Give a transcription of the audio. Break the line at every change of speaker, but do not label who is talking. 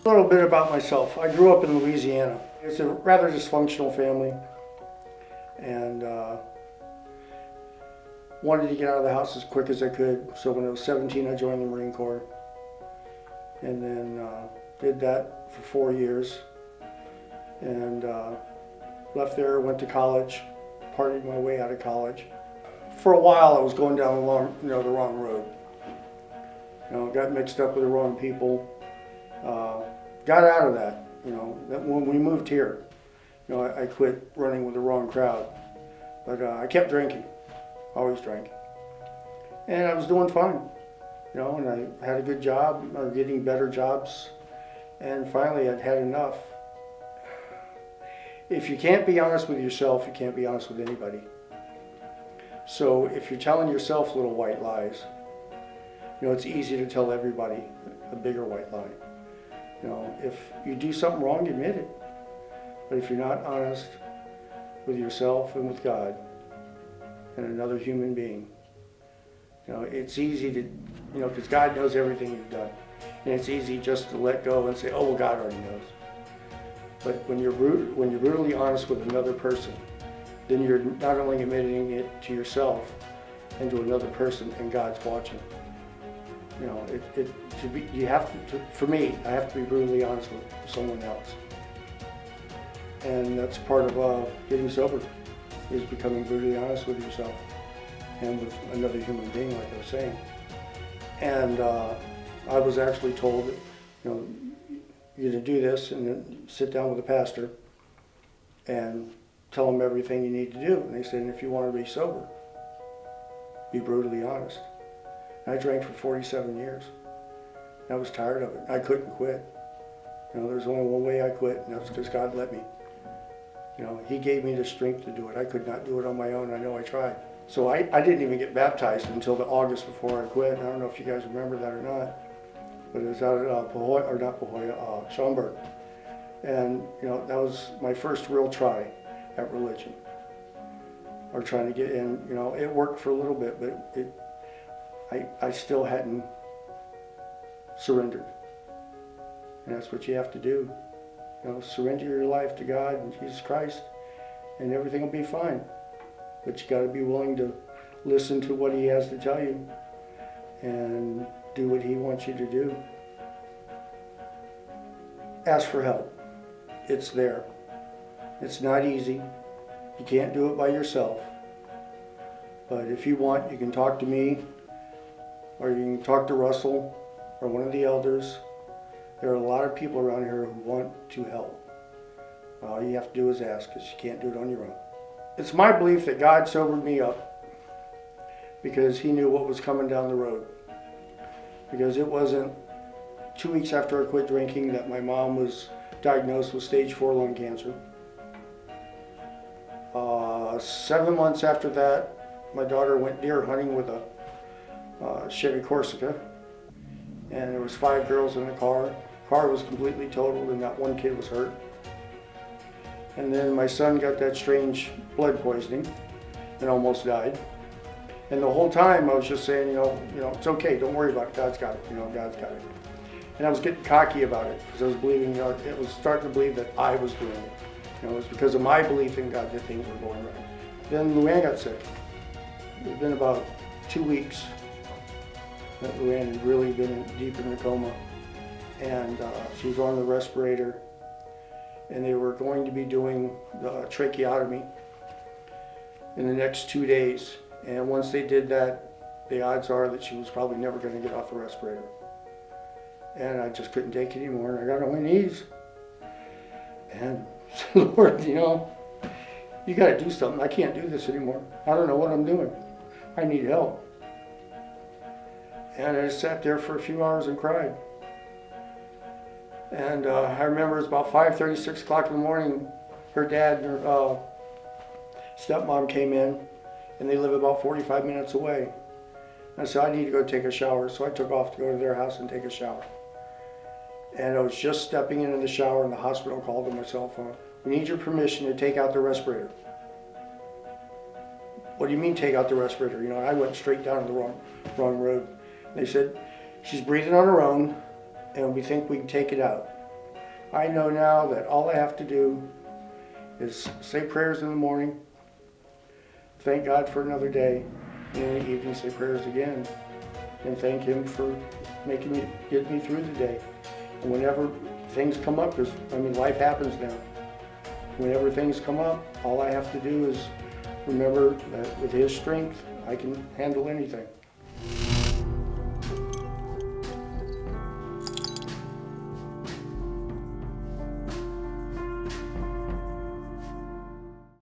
A little bit about myself. I grew up in Louisiana. It's a rather dysfunctional family, and wanted to get out of the house as quick as I could. So when I was 17, I joined the Marine Corps, and then did that for 4 years, and left there, went to college, partied my way out of college. For a while, I was going down the wrong road. Got mixed up with the wrong people. Got out of that. When we moved here, I quit running with the wrong crowd. But I kept drinking, always drank, and I was doing fine. And I had a good job, or getting better jobs, and finally I'd had enough. If you can't be honest with yourself, you can't be honest with anybody. So if you're telling yourself little white lies, it's easy to tell everybody a bigger white lie. If you do something wrong, admit it. But if you're not honest with yourself and with God and another human being, it's easy to, because God knows everything you've done. And it's easy just to let go and say, oh, well, God already knows. But when you're brutally honest with another person, then you're not only admitting it to yourself and to another person, and God's watching. For me, I have to be brutally honest with someone else. And that's part of getting sober, is becoming brutally honest with yourself and with another human being, like I was saying. And I was actually told that, you're going to do this, and then sit down with the pastor and tell him everything you need to do. And they said, and if you want to be sober, be brutally honest. I drank for 47 years. I was tired of it. I couldn't quit. There's only one way I quit, and that's because God let me. He gave me the strength to do it. I could not do it on my own. I know I tried. So I didn't even get baptized until the August before I quit. I don't know if you guys remember that or not, but it was out at Schaumburg. And, that was my first real try at religion, or trying to get in. It worked for a little bit, but I still hadn't surrendered. And that's what you have to do. Surrender your life to God and Jesus Christ, and everything will be fine. But you got to be willing to listen to what He has to tell you and do what He wants you to do. Ask for help. It's there. It's not easy. You can't do it by yourself. But if you want, you can talk to me, or you can talk to Russell or one of the elders. There are a lot of people around here who want to help. All you have to do is ask, because you can't do it on your own. It's my belief that God sobered me up because He knew what was coming down the road. Because it wasn't 2 weeks after I quit drinking that my mom was diagnosed with stage 4 lung cancer. 7 months after that, my daughter went deer hunting with a Chevy Corsica, and there was 5 girls in the car. The car was completely totaled, and not one kid was hurt. And then my son got that strange blood poisoning and almost died. And the whole time I was just saying, it's okay, don't worry about it, God's got it, God's got it. And I was getting cocky about it, because I was believing, it was starting to believe that I was doing it. It was because of my belief in God that things were going right. Then Luann got sick. It had been about 2 weeks that Luann had really been deep in a coma, and she was on the respirator, and they were going to be doing the tracheotomy in the next 2 days. And once they did that, the odds are that she was probably never going to get off the respirator. And I just couldn't take it anymore, and I got on my knees and said, Lord, you got to do something. I can't do this anymore. I don't know what I'm doing. I need help. And I just sat there for a few hours and cried. And I remember it was about 5:30, 6 o'clock in the morning. Her dad and her stepmom came in, and they live about 45 minutes away. And I said, I need to go take a shower. So I took off to go to their house and take a shower. And I was just stepping into the shower, and the hospital called on my cell phone. We need your permission to take out the respirator. What do you mean take out the respirator? I went straight down the wrong road. They said, she's breathing on her own, and we think we can take it out. I know now that all I have to do is say prayers in the morning, thank God for another day, and in the evening say prayers again, and thank Him for getting me through the day. And whenever things come up, because I mean life happens now, whenever things come up, all I have to do is remember that with His strength, I can handle anything.